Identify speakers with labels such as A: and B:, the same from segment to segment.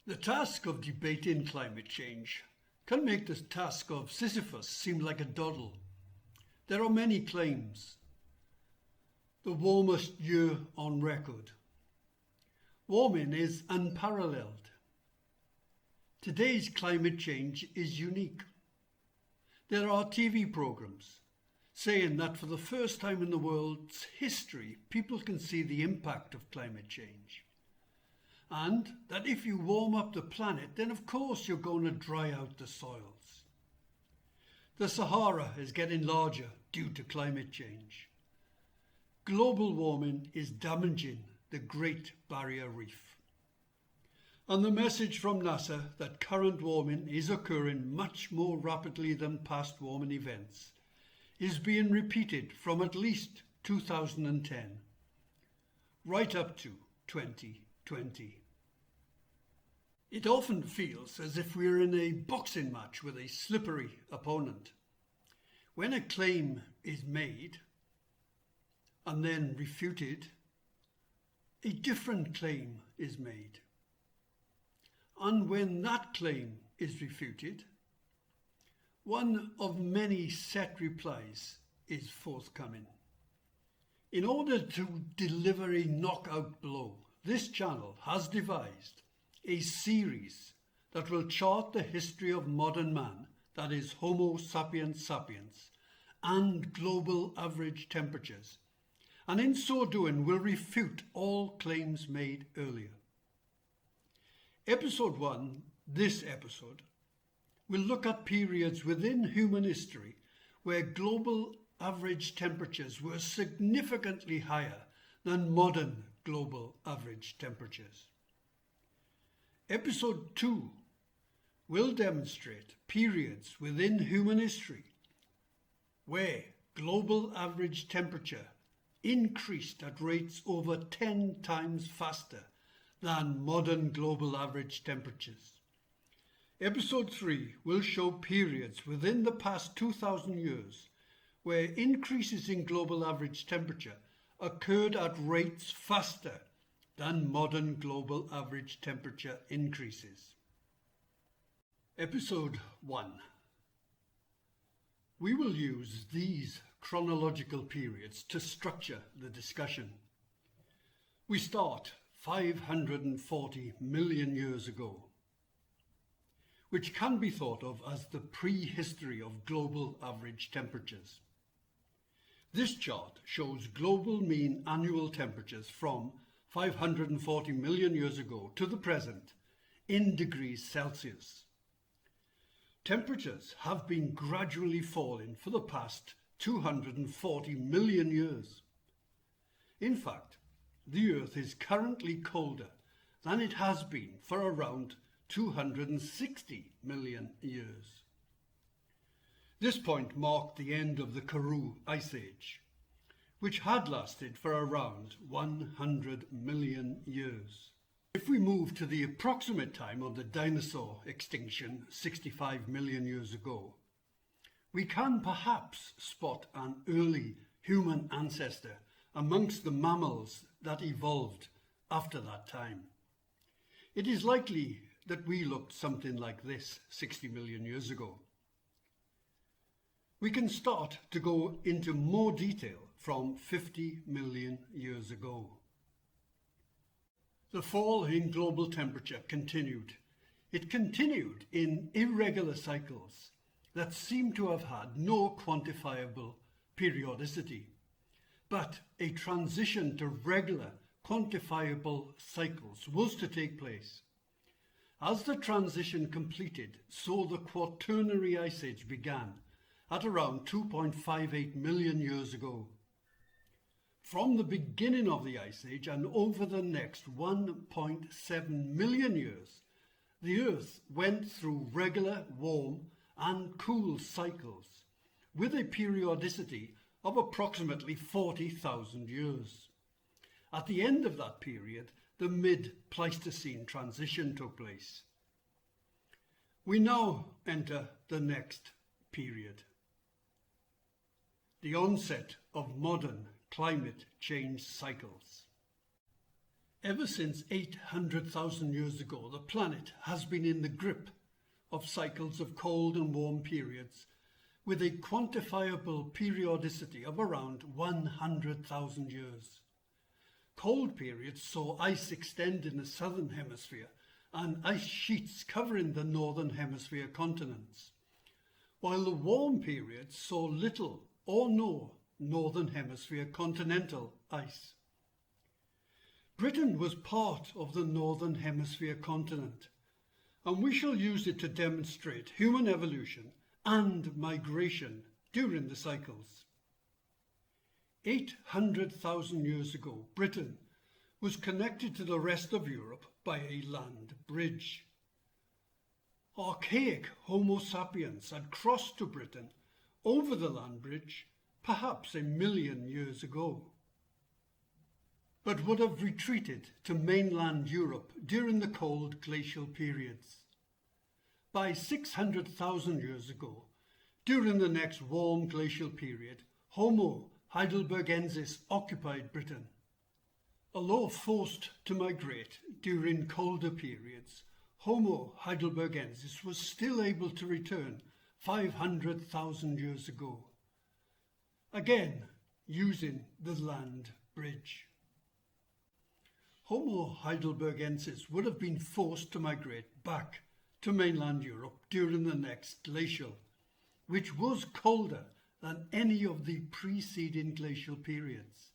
A: The task of debating climate change can make the task of Sisyphus seem like a doddle. There are many claims. The warmest year on record. Warming is unparalleled. Today's climate change is unique. There are TV programs saying that for the first time in the world's history, people can see the impact of climate change. And that if you warm up the planet, then of course you're going to dry out the soils. The Sahara is getting larger due to climate change. Global warming is damaging the Great Barrier Reef. And the message from NASA that current warming is occurring much more rapidly than past warming events is being repeated from at least 2010 right up to 2020. It often feels as if we're in a boxing match with a slippery opponent. When a claim is made and then refuted, a different claim is made. And when that claim is refuted, one of many set replies is forthcoming. In order to deliver a knockout blow, this channel has devised a series that will chart the history of modern man, that is Homo sapiens sapiens, and global average temperatures, and in so doing will refute all claims made earlier. Episode 1, this episode, will look at periods within human history where global average temperatures were significantly higher than modern global average temperatures. Episode 2 will demonstrate periods within human history where global average temperature increased at rates over 10 times faster than modern global average temperatures. Episode 3 will show periods within the past 2,000 years where increases in global average temperature occurred at rates faster than modern global average temperature increases. Episode 1. We will use these chronological periods to structure the discussion. We start 540 million years ago, which can be thought of as the prehistory of global average temperatures. This chart shows global mean annual temperatures from 540 million years ago to the present in degrees Celsius. Temperatures have been gradually falling for the past 240 million years. In fact, the Earth is currently colder than it has been for around 260 million years. This point marked the end of the Karoo Ice Age, which had lasted for around 100 million years. If we move to the approximate time of the dinosaur extinction 65 million years ago, we can perhaps spot an early human ancestor amongst the mammals that evolved after that time. It is likely that we looked something like this 60 million years ago. We can start to go into more detail from 50 million years ago. The fall in global temperature continued. It continued in irregular cycles that seem to have had no quantifiable periodicity, but a transition to regular quantifiable cycles was to take place. As the transition completed, so the Quaternary Ice Age began at around 2.58 million years ago. From the beginning of the Ice Age and over the next 1.7 million years, the Earth went through regular warm and cool cycles with a periodicity of approximately 40,000 years. At the end of that period, the mid-Pleistocene transition took place. We now enter the next period, the onset of modern climate change cycles. Ever since 800,000 years ago, the planet has been in the grip of cycles of cold and warm periods with a quantifiable periodicity of around 100,000 years. Cold periods saw ice extend in the southern hemisphere and ice sheets covering the northern hemisphere continents, while the warm periods saw little or no northern hemisphere continental ice. Britain was part of the northern hemisphere continent, and we shall use it to demonstrate human evolution and migration during the cycles. 800,000 years ago, Britain was connected to the rest of Europe by a land bridge. Archaic Homo sapiens had crossed to Britain over the land bridge perhaps 1 million years ago, but would have retreated to mainland Europe during the cold glacial periods. By 600,000 years ago, during the next warm glacial period, Homo heidelbergensis occupied Britain. Although forced to migrate during colder periods, Homo heidelbergensis was still able to return 500,000 years ago, again using the land bridge. Homo heidelbergensis would have been forced to migrate back to mainland Europe during the next glacial, which was colder than any of the preceding glacial periods.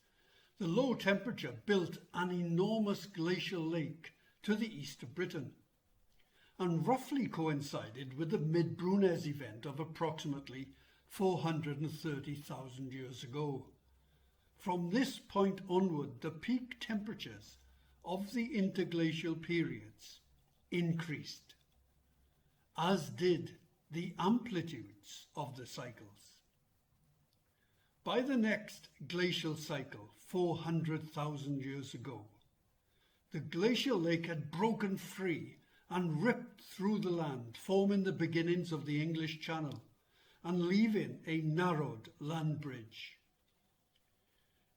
A: The low temperature built an enormous glacial lake to the east of Britain, and roughly coincided with the Mid-Brunez event of approximately 430,000 years ago. From this point onward, the peak temperatures of the interglacial periods increased, as did the amplitudes of the cycles. By the next glacial cycle, 400,000 years ago, the glacial lake had broken free and ripped through the land, forming the beginnings of the English Channel and leaving a narrowed land bridge,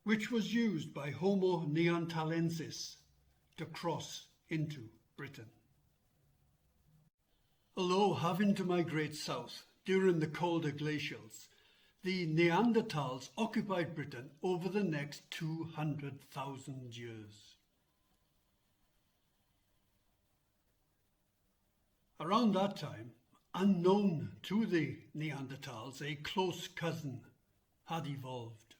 A: which was used by Homo neanderthalensis to cross into Britain. Although having to migrate south during the colder glacials, the Neanderthals occupied Britain over the next 200,000 years. Around that time, unknown to the Neanderthals, a close cousin had evolved.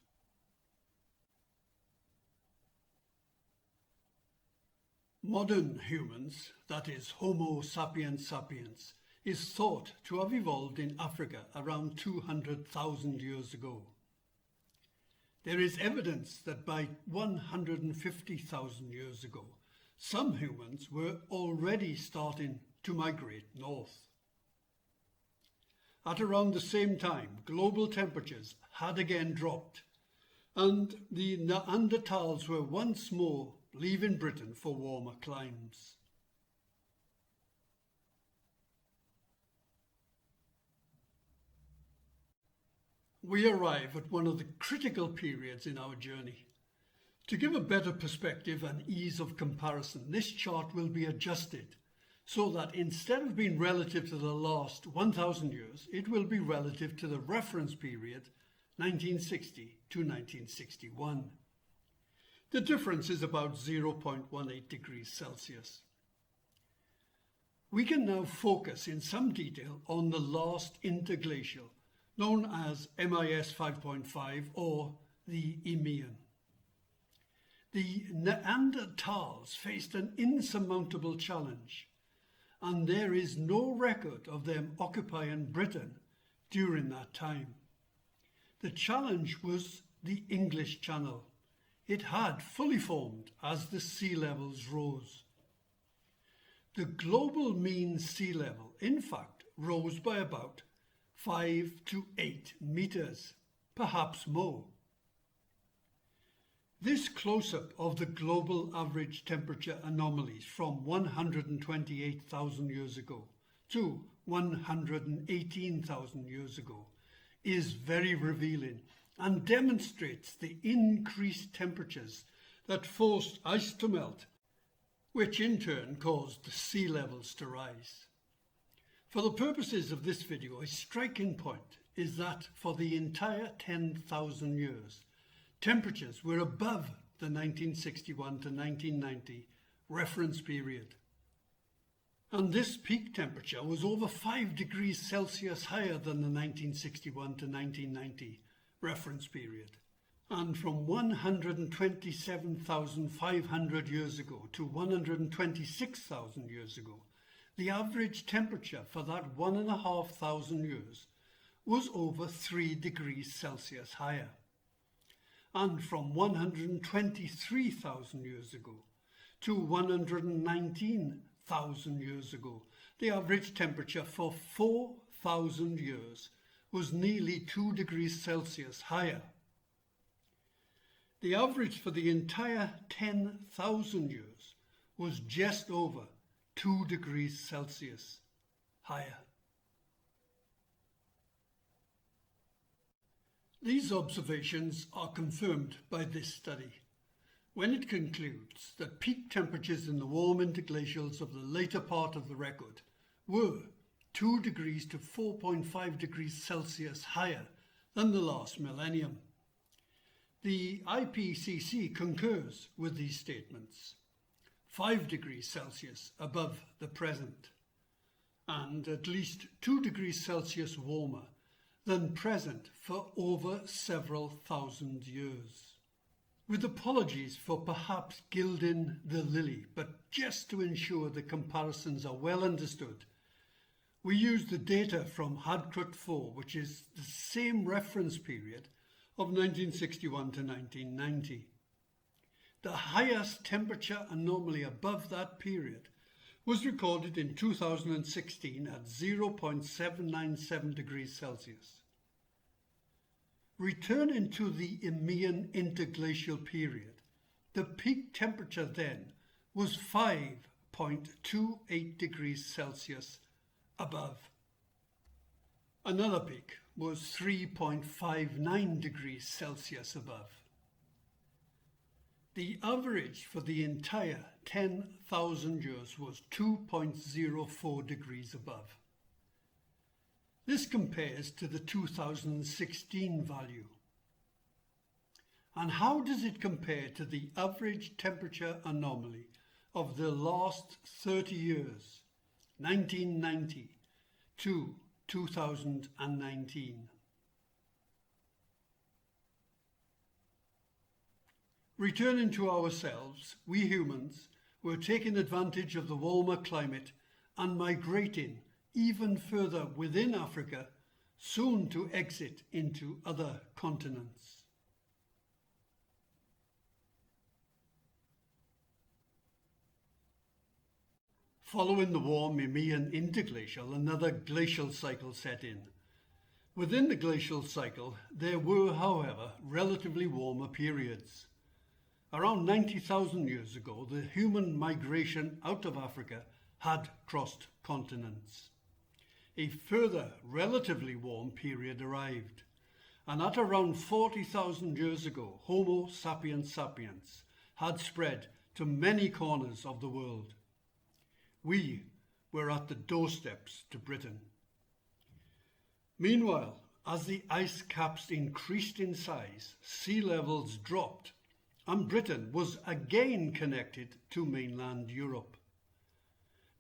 A: Modern humans, that is Homo sapiens sapiens, is thought to have evolved in Africa around 200,000 years ago. There is evidence that by 150,000 years ago, some humans were already starting to migrate north. At around the same time, global temperatures had again dropped, and the Neanderthals were once more leaving Britain for warmer climes. We arrive at one of the critical periods in our journey. To give a better perspective and ease of comparison, this chart will be adjusted so that instead of being relative to the last 1,000 years, it will be relative to the reference period 1960 to 1961. The difference is about 0.18 degrees Celsius. We can now focus in some detail on the last interglacial, known as MIS 5.5 or the Eemian. The Neanderthals faced an insurmountable challenge, and there is no record of them occupying Britain during that time. The challenge was the English Channel. It had fully formed as the sea levels rose. The global mean sea level, in fact, rose by about 5 to 8 meters, perhaps more. This close-up of the global average temperature anomalies from 128,000 years ago to 118,000 years ago is very revealing and demonstrates the increased temperatures that forced ice to melt which in turn caused the sea levels to rise. For the purposes of this video, a striking point is that for the entire 10,000 years, temperatures were above the 1961 to 1990 reference period. And this peak temperature was over 5 degrees Celsius higher than the 1961 to 1990 reference period. And from 127,500 years ago to 126,000 years ago, the average temperature for that 1,500 years was over 3 degrees Celsius higher. And from 123,000 years ago to 119,000 years ago, the average temperature for 4,000 years was nearly 2 degrees Celsius higher. The average for the entire 10,000 years was just over 2 degrees Celsius higher. These observations are confirmed by this study, when it concludes that peak temperatures in the warm interglacials of the later part of the record were 2 degrees to 4.5 degrees Celsius higher than the last millennium. The IPCC concurs with these statements, 5 degrees Celsius above the present, and at least 2 degrees Celsius warmer than present for over several thousand years. With apologies for perhaps gilding the lily, but just to ensure the comparisons are well understood, we use the data from Hadkrut 4, which is the same reference period of 1961 to 1990. The highest temperature anomaly above that period was recorded in 2016 at 0.797 degrees Celsius. Returning to the Eocene interglacial period, the peak temperature then was 5.28 degrees Celsius above. Another peak was 3.59 degrees Celsius above. The average for the entire 10,000 years was 2.04 degrees above. This compares to the 2016 value. And how does it compare to the average temperature anomaly of the last 30 years, 1990 to 2019? Returning to ourselves, we humans were taking advantage of the warmer climate and migrating even further within Africa, soon to exit into other continents. Following the warm Eocene interglacial, another glacial cycle set in. Within the glacial cycle, there were, however, relatively warmer periods. Around 90,000 years ago, the human migration out of Africa had crossed continents. A further relatively warm period arrived, and at around 40,000 years ago, Homo sapiens sapiens had spread to many corners of the world. We were at the doorsteps to Britain. Meanwhile, as the ice caps increased in size, sea levels dropped, and Britain was again connected to mainland Europe.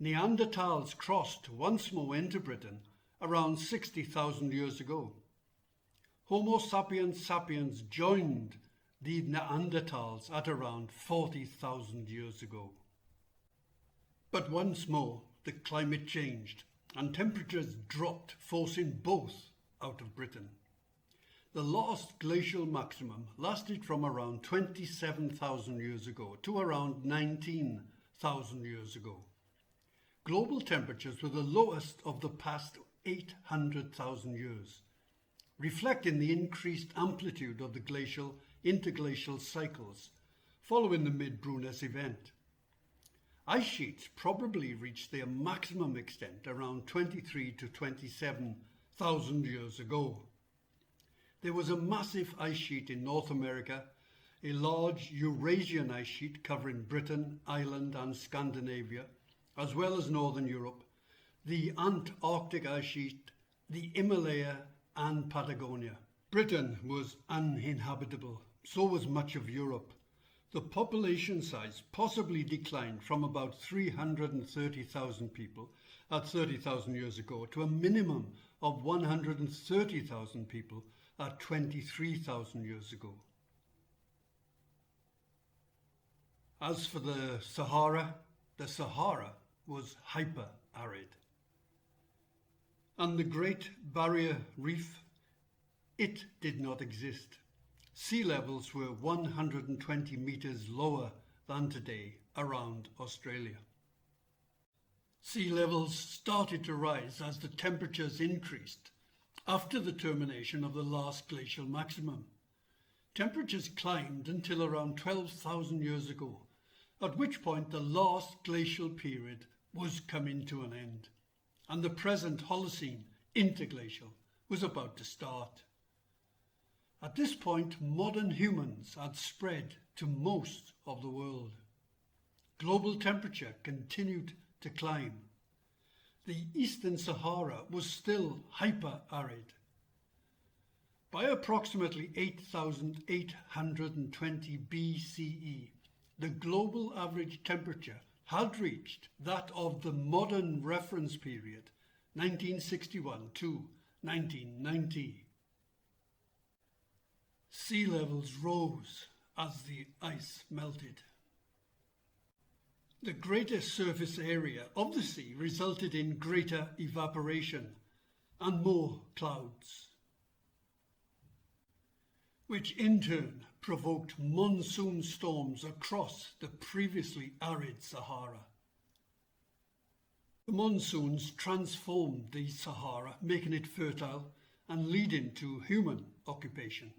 A: Neanderthals crossed once more into Britain around 60,000 years ago. Homo sapiens sapiens joined the Neanderthals at around 40,000 years ago. But once more, the climate changed and temperatures dropped, forcing both out of Britain. The last glacial maximum lasted from around 27,000 years ago to around 19,000 years ago. Global temperatures were the lowest of the past 800,000 years, reflecting the increased amplitude of the glacial interglacial cycles following the Mid-Bruness event. Ice sheets probably reached their maximum extent around 23 to 27,000 years ago. There was a massive ice sheet in North America a large Eurasian ice sheet covering Britain, Ireland and Scandinavia, as well as Northern Europe, the Antarctic ice sheet, the Himalaya and Patagonia. Britain was uninhabitable, so was much of Europe. The population size possibly declined from about 330,000 people at 30,000 years ago to a minimum of 130,000 people at 23,000 years ago. As for the Sahara was hyper-arid. And the Great Barrier Reef, it did not exist. Sea levels were 120 meters lower than today around Australia. Sea levels started to rise as the temperatures increased after the termination of the last glacial maximum. Temperatures climbed until around 12,000 years ago, at which point the last glacial period was coming to an end, and the present Holocene interglacial was about to start. At this point, modern humans had spread to most of the world. Global temperature continued to climb. The Eastern Sahara was still hyper-arid. By approximately 8,820 BCE, the global average temperature had reached that of the modern reference period, 1961 to 1990. Sea levels rose as the ice melted. The greater surface area of the sea resulted in greater evaporation and more clouds, which in turn provoked monsoon storms across the previously arid Sahara. The monsoons transformed the Sahara, making it fertile and leading to human occupation.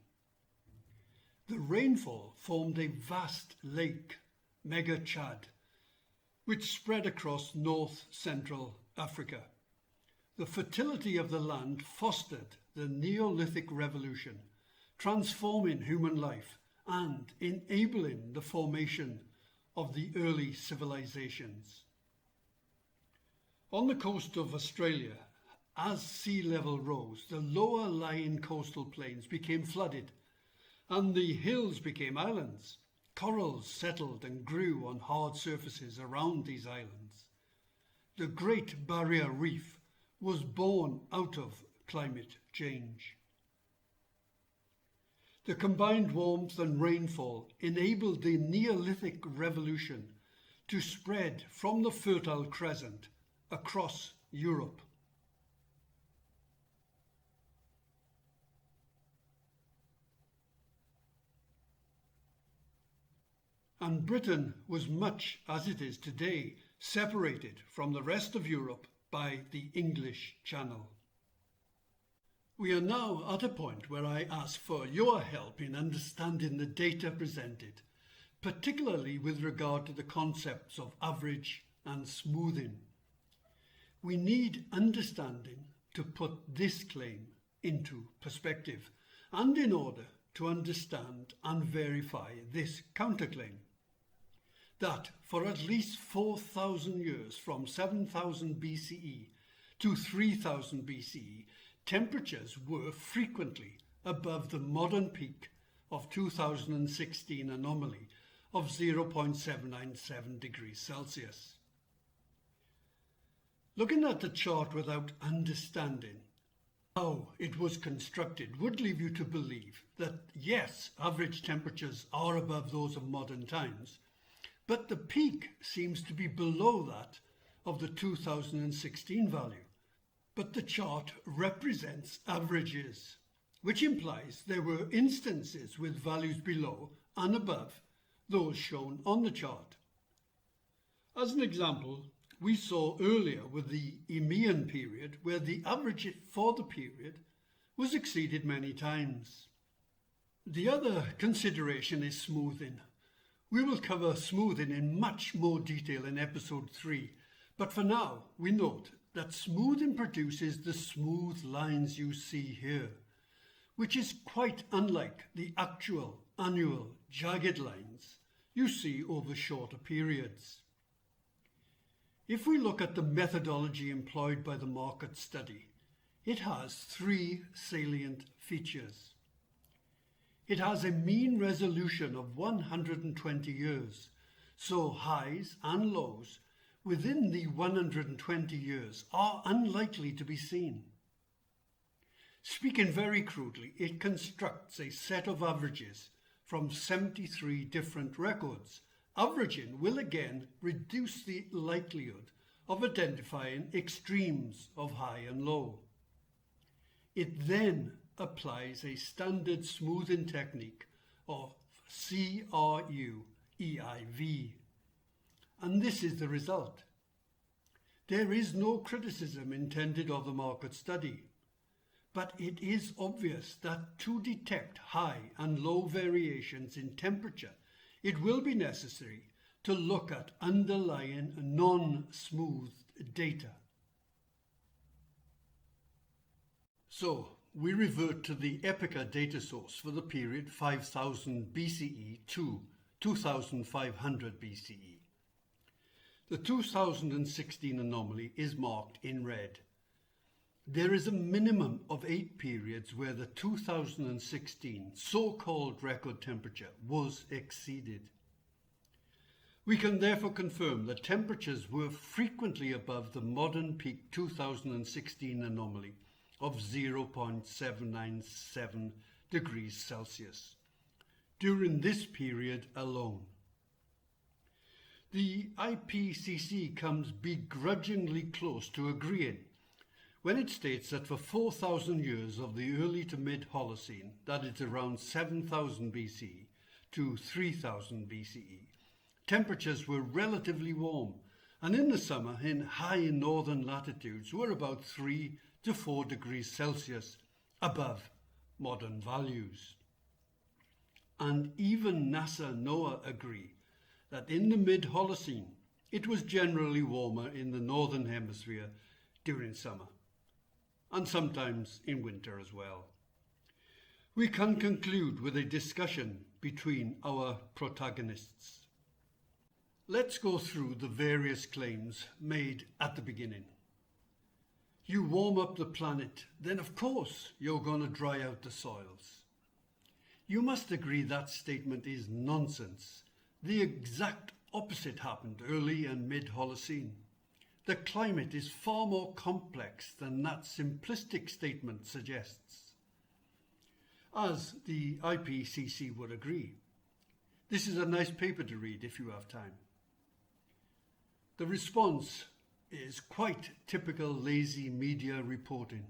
A: The rainfall formed a vast lake, Mega Chad, which spread across north-central Africa. The fertility of the land fostered the Neolithic Revolution, transforming human life and enabling the formation of the early civilizations. On the coast of Australia, as sea level rose, the lower lying coastal plains became flooded and the hills became islands. Corals settled and grew on hard surfaces around these islands. The Great Barrier Reef was born out of climate change. The combined warmth and rainfall enabled the Neolithic Revolution to spread from the Fertile Crescent across Europe. And Britain was much as it is today, separated from the rest of Europe by the English Channel. We are now at a point where I ask for your help in understanding the data presented, particularly with regard to the concepts of average and smoothing. We need understanding to put this claim into perspective, and in order to understand and verify this counterclaim, that for at least 4,000 years, from 7,000 BCE to 3,000 BCE, temperatures were frequently above the modern peak of 2016 anomaly of 0.797 degrees Celsius. Looking at the chart without understanding how it was constructed would leave you to believe that yes, average temperatures are above those of modern times, but the peak seems to be below that of the 2016 value. But the chart represents averages, which implies there were instances with values below and above those shown on the chart. As an example, we saw earlier with the Eemian period, where the average for the period was exceeded many times. The other consideration is smoothing. We will cover smoothing in much more detail in episode 3, but for now we note that smoothing produces the smooth lines you see here, which is quite unlike the actual annual jagged lines you see over shorter periods. If we look at the methodology employed by the market study, it has three salient features. It has a mean resolution of 120 years, so highs and lows within the 120 years are unlikely to be seen. Speaking very crudely, it constructs a set of averages from 73 different records. Averaging will again reduce the likelihood of identifying extremes of high and low. It then applies a standard smoothing technique of CRU-EIV, and this is the result. There is no criticism intended of the market study, but it is obvious that to detect high and low variations in temperature, it will be necessary to look at underlying non-smoothed data. So, we revert to the Epica data source for the period 5000 BCE to 2500 BCE. The 2016 anomaly is marked in red. There is a minimum of 8 periods where the 2016 so-called record temperature was exceeded. We can therefore confirm that temperatures were frequently above the modern peak 2016 anomaly of 0.797 degrees Celsius during this period alone. The IPCC comes begrudgingly close to agreeing when it states that for 4,000 years of the early to mid-Holocene, that is around 7,000 BCE to 3,000 BCE, temperatures were relatively warm, and in the summer in high northern latitudes were about 3 to 4 degrees Celsius above modern values. And even NASA and NOAA agree that in the mid-Holocene it was generally warmer in the northern hemisphere during summer, and sometimes in winter as well. We can conclude with a discussion between our protagonists. Let's go through the various claims made at the beginning. You warm up the planet, then of course you're going to dry out the soils. You must agree that statement is nonsense. The exact opposite happened early and mid-Holocene. The climate is far more complex than that simplistic statement suggests, as the IPCC would agree. This is a nice paper to read if you have time. The response is quite typical lazy media reporting.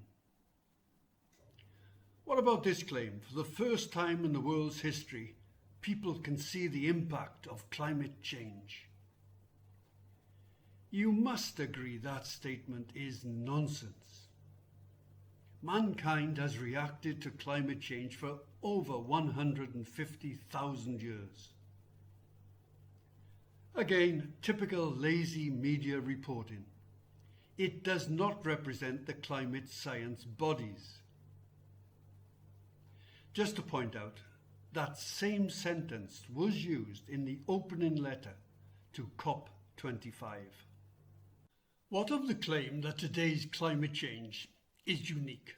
A: What about this claim? For the first time in the world's history, people can see the impact of climate change. You must agree that statement is nonsense. Mankind has reacted to climate change for over 150,000 years. Again, typical lazy media reporting. It does not represent the climate science bodies. Just to point out, that same sentence was used in the opening letter to COP25. What of the claim that today's climate change is unique?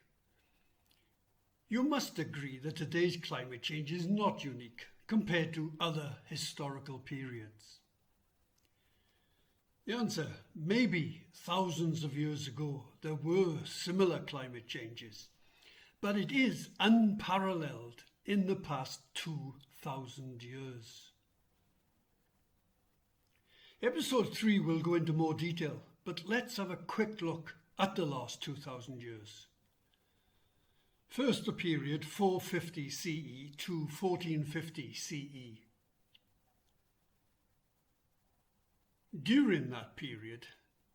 A: You must agree that today's climate change is not unique compared to other historical periods. The answer, maybe thousands of years ago there were similar climate changes, but it is unparalleled in the past 2,000 years. Episode 3 will go into more detail, but let's have a quick look at the last 2,000 years. First, the period 450 CE to 1450 CE. During that period,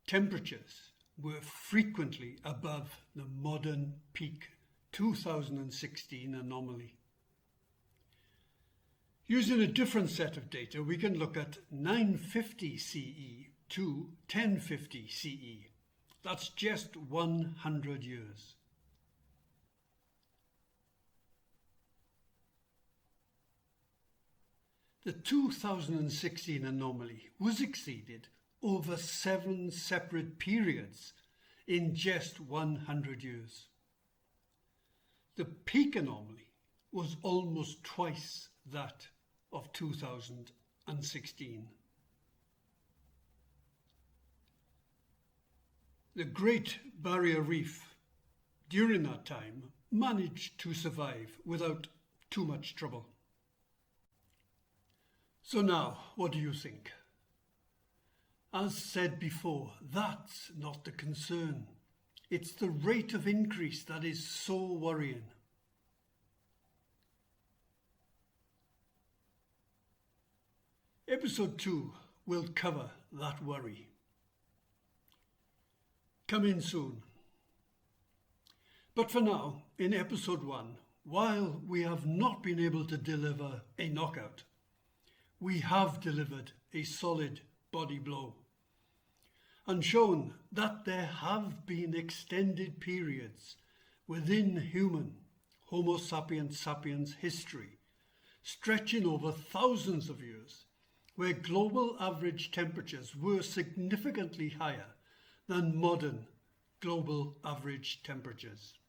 A: temperatures were frequently above the modern peak 2016 anomaly. Using a different set of data, we can look at 950 CE to 1050 CE. That's just 100 years. The 2016 anomaly was exceeded over 7 separate periods in just 100 years. The peak anomaly was almost twice that of 2016. The Great Barrier Reef during that time managed to survive without too much trouble. So now, what do you think? As said before, that's not the concern. It's the rate of increase that is so worrying. Episode 2 will cover that worry. Come in soon. But for now, in episode 1, while we have not been able to deliver a knockout, we have delivered a solid body blow and shown that there have been extended periods within human Homo sapiens sapiens history, stretching over thousands of years, where global average temperatures were significantly higher than modern global average temperatures.